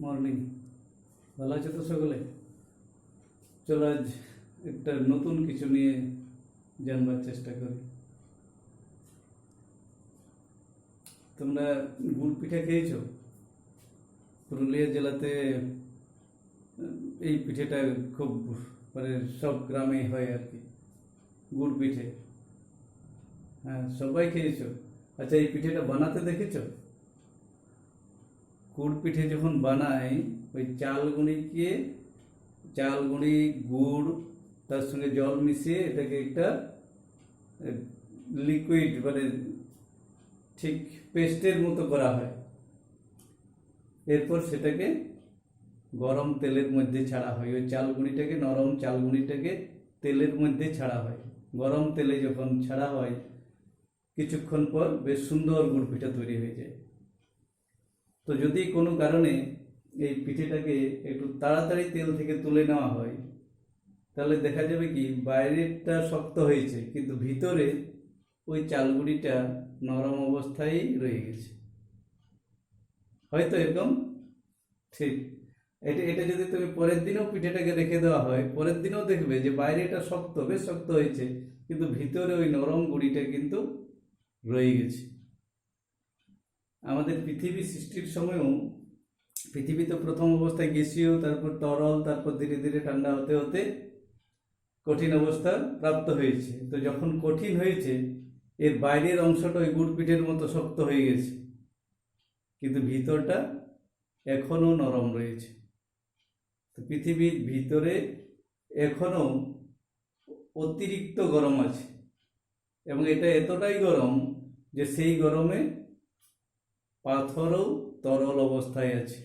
Morning. ভালো আছে তো সকলে? চলো আজ একটা নতুন কিছু নিয়ে জানবার চেষ্টা করি। তোমরা গুড় পিঠা খেয়েছো? পুরুলিয়া জেলাতে এই পিঠেটা খুব মানে সব গ্রামে হয় আর কি, গুড় পিঠে। হ্যাঁ, সবাই খেয়েছো। আচ্ছা, এই পিঠেটা বানাতে দেখেছো? গুড় পিঠে যখন বানাই, ওই চাল গুঁড়ি, গুড়, তার সঙ্গে জল মিশিয়ে এটাকে একটা লিকুইড মানে ঠিক পেস্টের মতো করা হয়। এরপর সেটাকে গরম তেলের মধ্যে ছাড়া হয়। ওই নরম চালগুঁড়িটাকে তেলের মধ্যে ছাড়া হয়। গরম তেলে যখন ছাড়া হয়, কিছুক্ষণ পর বেশ সুন্দর গুড় পিঠা তৈরি হয়ে যায়। তো যদি কোনো কারণে এই পিঠেটাকে একটু তাড়াতাড়ি তেল থেকে তুলে নেওয়া হয়, তাহলে দেখা যাবে কি বাইরেটা শক্ত হয়েছে কিন্তু ভিতরে ওই চালগুড়িটা নরম অবস্থায় রয়ে গেছে। হয়তো এরকম ঠিক এটা এটা যদি তুমি পরের দিনও পিঠেটাকে রেখে দেওয়া হয়, পরের দিনও দেখবে যে বাইরেটা বেশ শক্ত হয়েছে, কিন্তু ভিতরে ওই নরম গুড়িটা কিন্তু রয়ে গেছে। আমাদের পৃথিবী সৃষ্টির সময়ও পৃথিবী তো প্রথম অবস্থায় গ্যাসীয়, তারপর তরল, তারপর ধীরে ধীরে ঠান্ডা হতে হতে কঠিন অবস্থা প্রাপ্ত হয়েছে। তো যখন কঠিন হয়েছে, এর বাইরের অংশটা ওই গুড় পিঠের মতো শক্ত হয়ে গেছে, কিন্তু ভিতরটা এখনো নরম রয়েছে। তো পৃথিবীর ভিতরে এখনো অতিরিক্ত গরম আছে, এবং এটা এতটাই গরম যে সেই গরমে পাথরও তরল অবস্থায় আছে।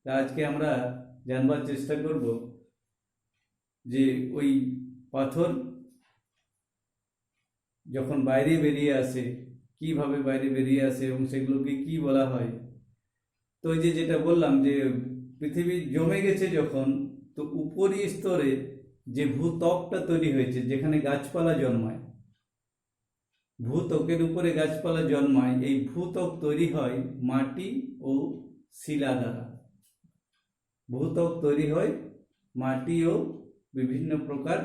আজকে আমরা জানবার চেষ্টা করব যে ওই পাথর যখন বাইরে বেরিয়ে আসে, কিভাবে বাইরে বেরিয়ে আসে এবং সেগুলোকে কি বলা হয়। তো ওই যেটা বললাম যে পৃথিবী জমে গেছে যখন, তো উপরি স্তরে যে ভূত্বকটা তৈরি হয়েছে, যেখানে গাছপালা জন্মায়, ভূত্বকের উপরে গাছপালা জন্মায়, এই ভূত্বক তৈরি হয় মাটি ও শিলা দ্বারা। ভূত্বক তৈরি হয় মাটি ও বিভিন্ন প্রকার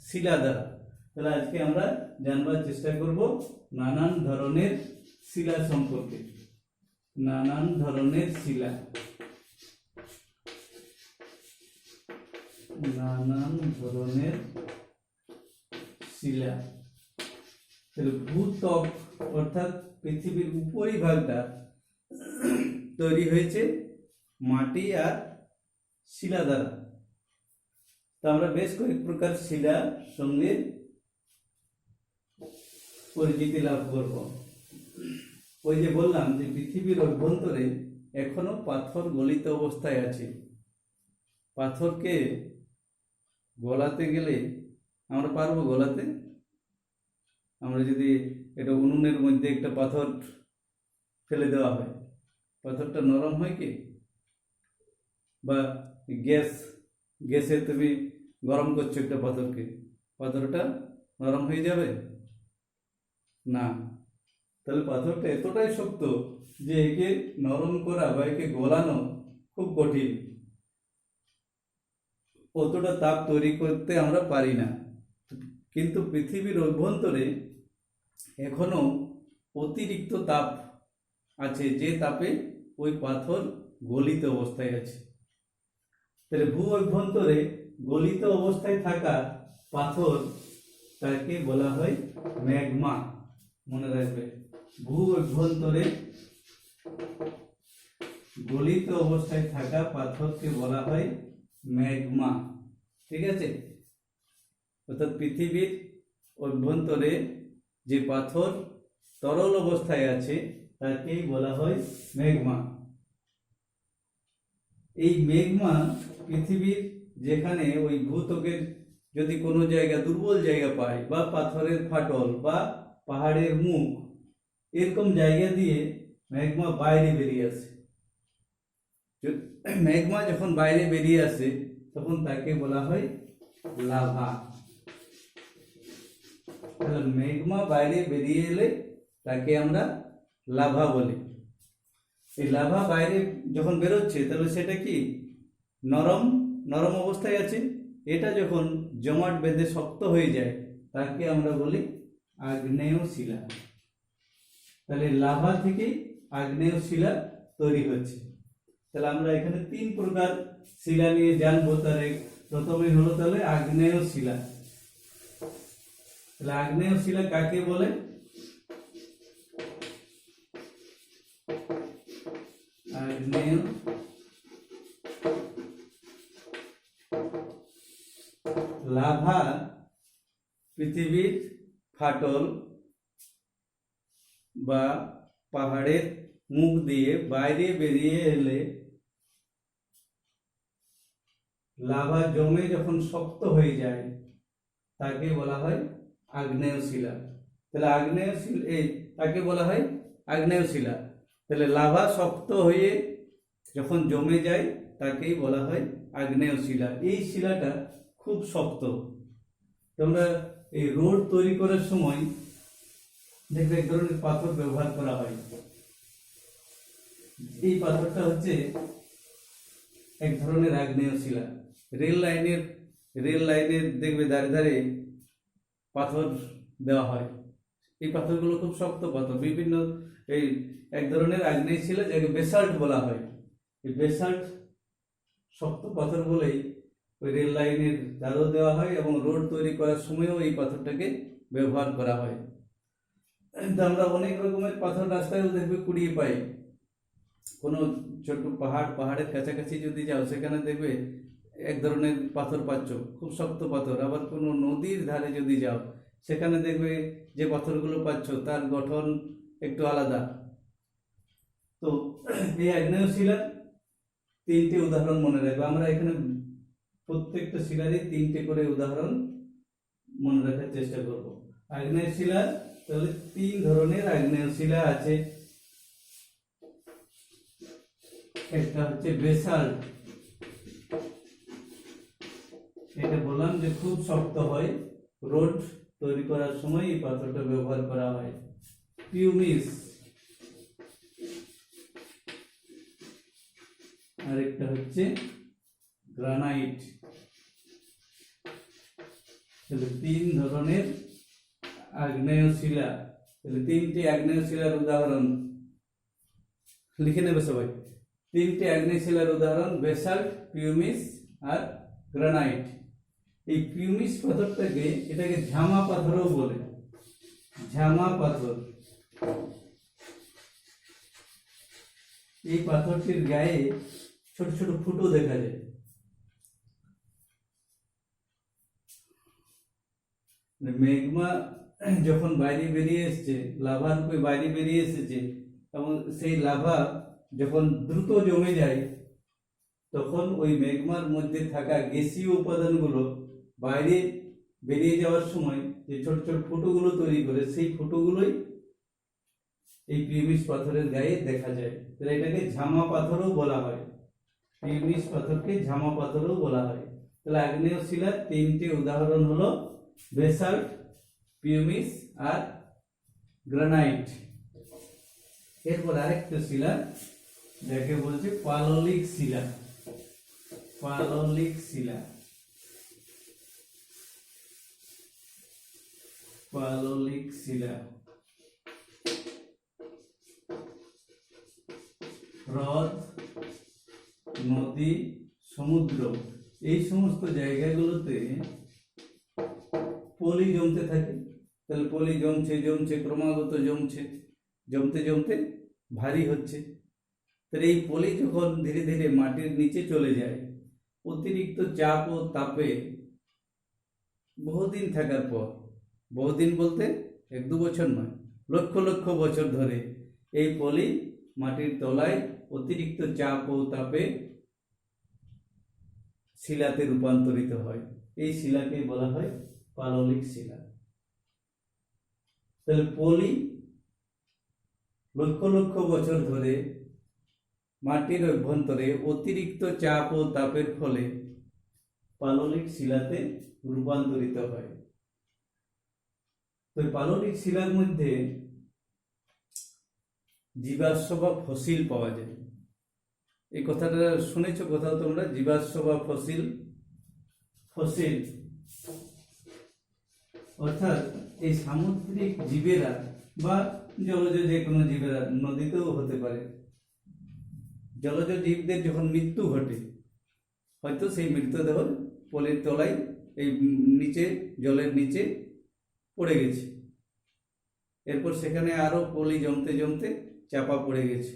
শিলা দ্বারা। তাহলে আজকে আমরা জানবার চেষ্টা করব নানান ধরনের শিলা সম্পর্কে। নানান ধরনের শিলা, ভূত্বক অর্থাৎ পৃথিবীর উপরিভাগটা তৈরি হয়েছে মাটি আর শিলা দ্বারা। তো আমরা বেশ কয়েক প্রকার শিলার সঙ্গে পরিচিতি লাভ করব। ওই যে বললাম যে পৃথিবীর অভ্যন্তরে এখনো পাথর গলিত অবস্থায় আছে। পাথরকে গলাতে গেলে আমরা পারবো গলাতে? আমরা যদি এটা উনুনের মধ্যে একটা পাথর ফেলে দেওয়া হয়, পাথরটা নরম হয় কি? বা গ্যাসে তুমি গরম করছো একটা পাথরকে, পাথরটা নরম হয়ে যাবে না। তাহলে পাথরটা এতটাই শক্ত যে একে নরম করা বা একে গলানো খুব কঠিন। অতটা তাপ তৈরি করতে আমরা পারি না। কিন্তু পৃথিবীর অভ্যন্তরে এখনো অতিরিক্ত তাপ আছে, যে তাপে ওই পাথর গলিত অবস্থায় আছে। তাহলে ভূ অভ্যন্তরে গলিত অবস্থায় থাকা পাথর তাকে বলা হয় ম্যাগমা। মনে রাখবে, ভূ অভ্যন্তরে গলিত অবস্থায় থাকা পাথরকে বলা হয় ম্যাগমা। ঠিক আছে? অর্থাৎ পৃথিবীর অভ্যন্তরে যে পাথর তরল অবস্থায় আছে তাকেই বলা হয় ম্যাগমা। এই ম্যাগমা পৃথিবীর যেখানে ওই ভূত্বকের যদি কোনো জায়গা দুর্বল জায়গা পায়, বা পাথরের ফাটল বা পাহাড়ের মুখ, এরকম জায়গা দিয়ে ম্যাগমা বাইরে বেরিয়ে আসে। ম্যাগমা যখন বাইরে বেরিয়ে আসে তখন তাকে বলা হয় লাভা। ম্যাগমা বাইরে বেরিয়ে এলে তাকে আমরা লাভা বলি। এই লাভা বাইরে যখন বেরোচ্ছে তাহলে সেটা কি নরম নরম অবস্থায় আছে। এটা যখন জমাট বেঁধে শক্ত হয়ে যায় তাকে আমরা বলি আগ্নেয় শিলা। তাহলে লাভা থেকে আগ্নেয় শিলা তৈরি হচ্ছে। তাহলে আমরা এখানে 3 প্রকার শিলা নিয়ে জানবো। তার প্রথমে হলো তাহলে আগ্নেয় শিলা। তাহলে আগ্নেয় শিলা কাকে বলে? আগ্নেয় লাভা পৃথিবীর ফাটল বা পাহাড়ের মুখ দিয়ে বাইরে বেরিয়ে এলে লাভা জমে যখন শক্ত হয়ে যায় তাকে বলা হয় আগ্নেয় শিলা। তাহলে আগ্নেয় শিলা তাকে বলা হয় আগ্নেয় শিলা। তাহলে লাভা শক্ত হয়ে যখন জমে যায় তাকেই বলা হয় আগ্নেয় শিলা। এই শিলাটা খুব শক্ত। তোমরা এই রোড তৈরি করার সময় দেখবে এক ধরনের পাথর ব্যবহার করা হয়। এই পাথরটা হচ্ছে এক ধরনের আগ্নেয় শিলা। রেল লাইনের দেখবে ধারে ধারে পাথর দেওয়া হয়। এই পাথরগুলো খুব শক্ত পাথর। বিভিন্ন এই এক ধরনের আগ্নেয় শিলা যাকে বেসাল্ট বলা হয়। এই বেসাল্ট শক্ত পাথর বলেই ওই রেল লাইনের ধারও দেওয়া হয় এবং রোড তৈরি করার সময়ও এই পাথরটাকে ব্যবহার করা হয়। আমরা অনেক রকমের পাথর রাস্তায়ও দেখবে কুড়িয়ে পাই। কোনো ছোট পাহাড়ের কাছাকাছি যদি যাও সেখানে দেখবে এক ধরনের পাথর পাচ্ছ, খুব শক্ত পাথর। আবার কোনো নদীর ধারে যদি যাও সেখানে দেখবে যে পাথরগুলো পাচ্ছ তার গঠন একটু আলাদা। তো এই আগ্নেয় শিলার 3টে উদাহরণ মনে রাখবে। আমরা এখানে প্রত্যেকটা শিলারই 3টে করে উদাহরণ মনে রাখার চেষ্টা করব। আগ্নেয় শিলা তাহলে 3 ধরনের আগ্নেয় শিলা আছে। একটা হচ্ছে বেসাল্ট, এটা বললাম যে খুব শক্ত হয়, রোড তৈরি করার সময় এই পাথরটা ব্যবহার করা হয়। পিউমিস, আরেকটা হচ্ছে গ্রানাইট। তাহলে 3 ধরনের আগ্নেয় শিলা। তাহলে 3টে আগ্নেয় শিলার উদাহরণ লিখে নেবে সবাই। 3টে আগ্নেয় শিলার উদাহরণ বেসাল্ট, পিউমিস আর গ্রানাইট। এই পিউমিস পাথরটাকে এটাকে ঝামা পাথরও বলে। ঝামা পাথর। এই পাথরটির গায়ে ছোট ছোট ফুটো দেখা যায়। ম্যাগমা যখন বাইরে বেরিয়ে এসছে, লাভা রূপে বাইরে বেরিয়ে এসেছে এবং সেই লাভা যখন দ্রুত জমে যায় তখন ওই ম্যাগমার মধ্যে থাকা গ্যাসীয় উপাদানগুলো বাইরে বেরিয়ে যাওয়ার সময় যে ছোট ছোট ফুটোগুলো তৈরি করে সেই ফুটোগুলোই এই পিউমিস পাথরের গায়ে দেখা যায়। তাহলে এটাকে ঝামা পাথরও বলা হয়। পিউমিস পাথরকে ঝামা পাথরও বলা হয়। তাহলে আগ্নেয় শিলার 3টে উদাহরণ হলো বেসাল্ট, পিউমিস আর গ্রানাইট। এরপর আরেকটা শিলা যাকে বলছে পাললিক শিলা। পাললিক শিলা, পাললিক শিলা হ্রদ, নদী, সমুদ্র এই সমস্ত জায়গাগুলোতে পলি জমতে থাকে। তাহলে পলি জমছে জমছে ক্রমাগত জমছে, জমতে জমতে ভারী হচ্ছে। তাহলে এই পলি যখন ধীরে ধীরে মাটির নিচে চলে যায়, অতিরিক্ত চাপ ও তাপে বহুদিন থাকার পর, বহুদিন বলতে 1-2 বছর নয়, লক্ষ লক্ষ বছর ধরে এই পলি মাটির তলায় অতিরিক্ত চাপ ও তাপে শিলাতে রূপান্তরিত হয়। এই শিলাকে বলা হয় পাললিক শিলা। তাহলে পলি লক্ষ লক্ষ বছর ধরে মাটির অভ্যন্তরে অতিরিক্ত চাপ ও তাপের ফলে পাললিক শিলাতে রূপান্তরিত হয়। তো পাললিক শিলার মধ্যে জীবাশ্ম বা ফসিল পাওয়া যায়। এই কথাটা শুনেছো কোথাও তোমরা, জীবাশ্ম বা ফসিল? ফসিল অর্থাৎ এই সামুদ্রিক জীবেরা বা জলজ যে কোনো জীবেরা, নদীতেও হতে পারে, জলজ জীবদের যখন মৃত্যু ঘটে, হয়তো সেই মৃতদেহ পলির তলায় এই নিচে জলের নিচে পড়ে গেছে, এরপর সেখানে আরো পলি জমতে জমতে চাপা পড়ে গেছে,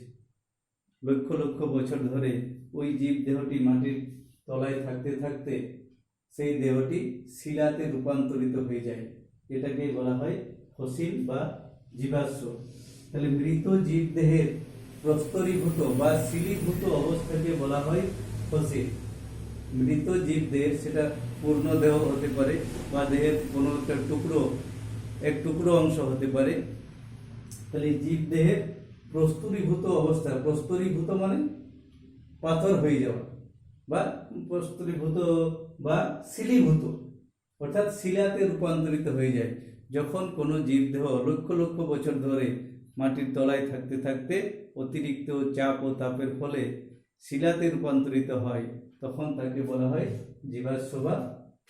লক্ষ লক্ষ বছর ধরে ওই জীব দেহটি মাটির তলায় থাকতে থাকতে সেই দেহটি শিলাতে রূপান্তরিত হয়ে যায়। এটাকে বলা হয় ফসিল বা জীবাশ্ম। তাহলে মৃত জীব দেহের প্রস্তরীভূত বা শিলীভূত অবস্থাকে বলা হয় ফসিল। মৃত জীব দেহের, সেটা পূর্ণ দেহ হতে পারে বা দেহের কোনো একটা এক টুকরো অংশ হতে পারে। তাহলে জীব দেহের প্রস্তরীভূত অবস্থা, প্রস্তরীভূত মানে পাথর হয়ে যাওয়া, বা প্রস্তরীভূত বা শিলীভূত অর্থাৎ শিলাতে রূপান্তরিত হয়ে যায়। যখন কোনো জীবদেহ লক্ষ লক্ষ বছর ধরে মাটির তলায় থাকতে থাকতে অতিরিক্ত চাপ ও তাপের ফলে শিলাতে রূপান্তরিত হয়, তখন তাকে বলা হয় জীবাশ্ম বা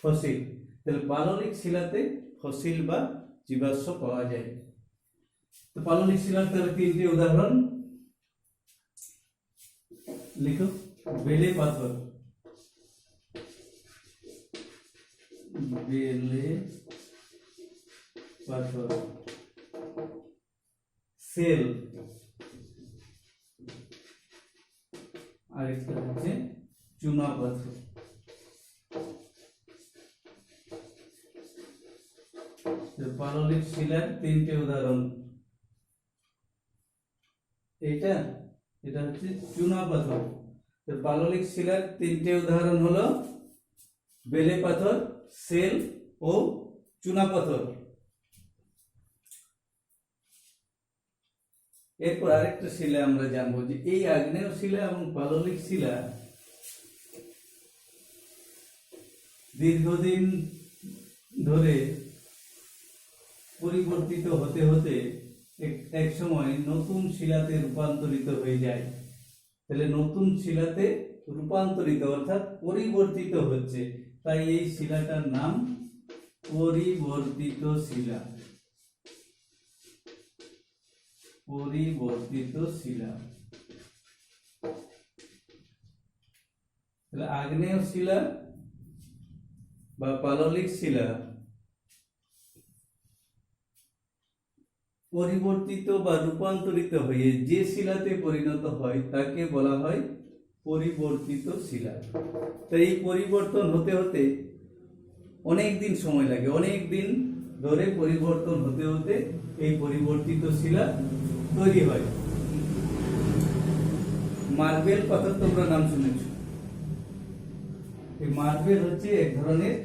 ফসিল। তাহলে পাললিক শিলাতে ফসিল বা জীবাশ্ম পাওয়া যায়। তো পাললিক শিলার তাহলে তিনটি উদাহরণ লিখো। বেলে পাথর, বেলে পাথর, সেল, আরেকটা হচ্ছে চুনা পাথর। পাললিক শিলার তিনটে উদাহরণ, এটা হচ্ছে চুনা পাথর। পাললিক শিলার তিনটে উদাহরণ হলো বেলে পাথর, সেল ও চুনা পাথর। এরপর আরেকটা শিলা আমরা জানবো যে এই আগ্নেয় শিলা এবং পাললিক শিলা দীর্ঘদিন ধরে পরিবর্তিত হতে হতে এক সময় নতুন শিলাতে রূপান্তরিত হয়ে যায়। তাহলে নতুন শিলাতে রূপান্তরিত অর্থাৎ পরিবর্তিত হচ্ছে, তাই এই শিলাটার নাম পরিবর্তিত শিলা। পরিবর্তিত শিলা। তাহলে আগ্নেয় শিলা বা পাললিক শিলা পরিবর্তিত বা রূপান্তরিত হয়ে যে শিলাতে পরিণত হয় তাকে বলা হয় পরিবর্তিত শিলা। তাই এই পরিবর্তন হতে হতে অনেক দিন সময় লাগে, অনেক দিন ধরে পরিবর্তন হতে হতে এই পরিবর্তিত শিলা তৈরি হয়। মার্বেল পাথর তোমরা নাম শুনেছ, এই মার্বেল হচ্ছে এক ধরনের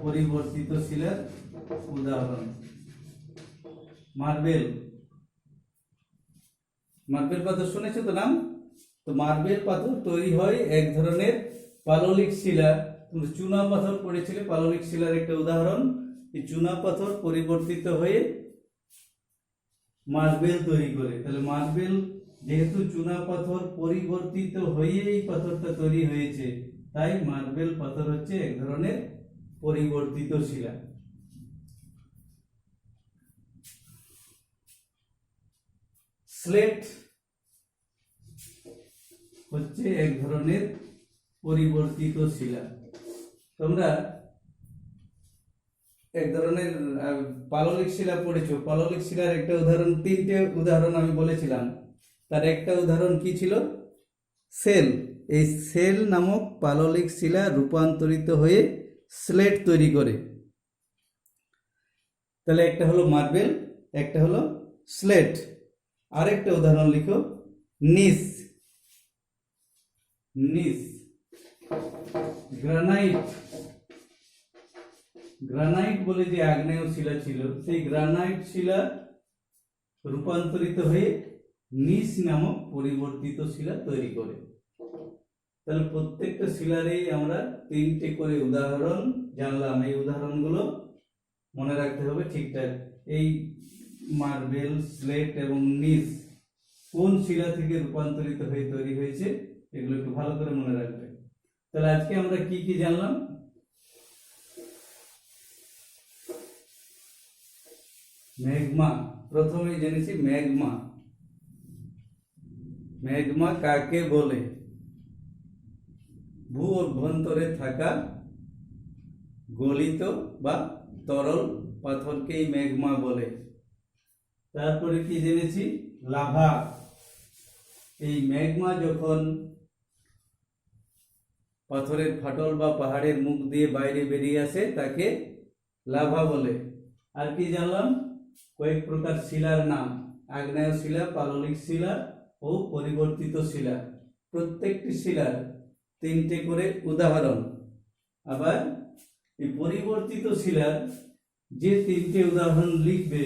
পরিবর্তিত শিলার উদাহরণ। মার্বেল পাথর শুনেছো তো নাম? তো মার্বেল পাথর তৈরি হয় এক ধরনের পাললিক শিলা। তুমি চুনা পাথর পড়েছিলে, পাললিক শিলার একটা উদাহরণ। এই চুনা পাথর পরিবর্তিত হয়ে মার্বেল তৈরি করে। তাহলে মার্বেল যেহেতু চুনা পাথর পরিবর্তিত হয়ে এই পাথরটা তৈরি হয়েছে, তাই মার্বেল পাথর হচ্ছে এক ধরনের পরিবর্তিত শিলা। স্লেট হচ্ছে এক ধরনের পরিবর্তিত শিলা। তোমরা এক ধরনের পাললিক শিলা পড়েছো, পাললিক শিলার একটা উদাহরণ, তিনটে উদাহরণ আমি বলেছিলাম, তার একটা উদাহরণ কি ছিল? সেল। এই সেল নামক পাললিক শিলা রূপান্তরিত হয়ে স্লেট তৈরি করে। তাহলে একটা হলো মার্বেল, একটা হলো স্লেট। আরেকটা উদাহরণ লিখো, নিস। গ্রানাইট। গ্রানাইট বলে যে আগ্নেয় শিলা ছিল, সেই গ্রানাইট শিলা রূপান্তরিত হয়ে নিস নামক পরিবর্তিত শিলা তৈরি করে। তাহলে প্রত্যেকটা শিলারই আমরা তিনটে করে উদাহরণ জানলাম। এই উদাহরণগুলো মনে রাখতে হবে ঠিকঠাক। এই মার্বেল, স্লেট এবং নিস কোন শিলা থেকে রূপান্তরিত হয়ে তৈরি হয়েছে, এগুলো একটু ভালো করে মনে রাখবে। তাহলে আজকে আমরা কি কি জানলাম? ম্যাগমা, প্রথমে জেনেছি ম্যাগমা। ম্যাগমা কাকে বলে? ভূ অভ্যন্তরে থাকা গলিত বা তরল পাথরকেই ম্যাগমা বলে। তারপরে কি জেনেছি? লাভা। এই ম্যাগমা যখন পাথরের ফাটল বা পাহাড়ের মুখ দিয়ে বাইরে বেরিয়ে আসে তাকে লাভা বলে। আর কি জানলাম? কয়েক প্রকার শিলার নাম, আগ্নেয় শিলা, পাললিক শিলা ও পরিবর্তিত শিলা। প্রত্যেকটি শিলার 3টে করে উদাহরণ। আবার এই পরিবর্তিত শিলার যে 3টে উদাহরণ লিখবে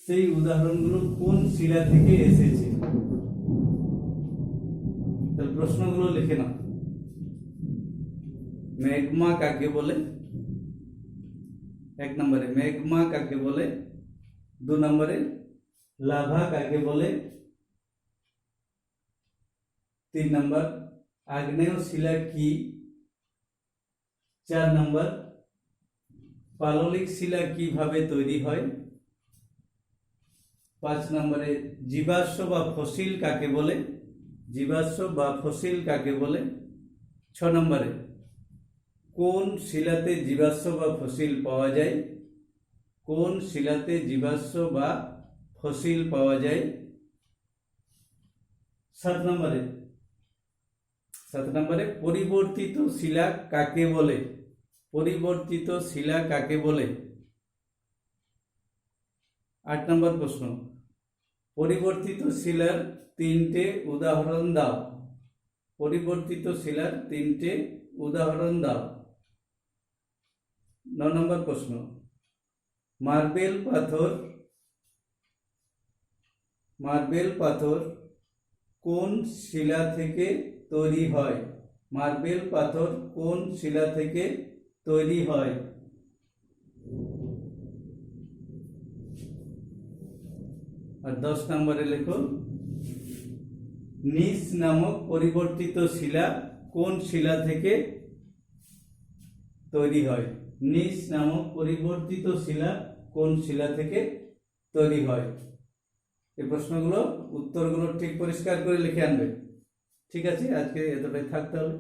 সেই উদাহরণগুলো কোন শিলা থেকে এসেছে, তাহলে প্রশ্নগুলো লিখে নাও। ম্যাগমা কাকে বলে? 1 নম্বরে ম্যাগমা কাকে বলে, 2 নম্বরে লাভা কাকে বলে, 3 নম্বর আগ্নেয় শিলা কি, 4 নম্বর পাললিক শিলা কিভাবে তৈরি হয়, 5 নম্বরে জীবাশ্ম বা ফসিল কাকে বলে, জীবাশ্ম বা ফসিল কাকে বলে, 6 নম্বরে কোন শিলাতে জীবাশ্ম বা ফসিল পাওয়া যায়, কোন শিলাতে জীবাশ্ম বা ফসিল পাওয়া যায়, 7 নম্বরে পরিবর্তিত শিলা কাকে বলে, পরিবর্তিত শিলা কাকে বলে। 8 নম্বর প্রশ্ন, পরিবর্তিত শিলার 3টে উদাহরণ দাও, পরিবর্তিত শিলার 3টে উদাহরণ দাও। 9 নম্বর প্রশ্ন, মার্বেল পাথর কোন শিলা থেকে তৈরি হয়, মার্বেল পাথর কোন শিলা থেকে তৈরি হয়। আর 10 নম্বরে লেখো নিস নামক পরিবর্তিত শিলা কোন শিলা থেকে তৈরি হয়, নিস নামক পরিবর্তিত শিলা কোন শিলা থেকে তৈরি হয়। এই প্রশ্নগুলো উত্তরগুলো ঠিক পরিষ্কার করে লিখে আনবে। ঠিক আছে, আজকে এতটাই থাকতে হবে।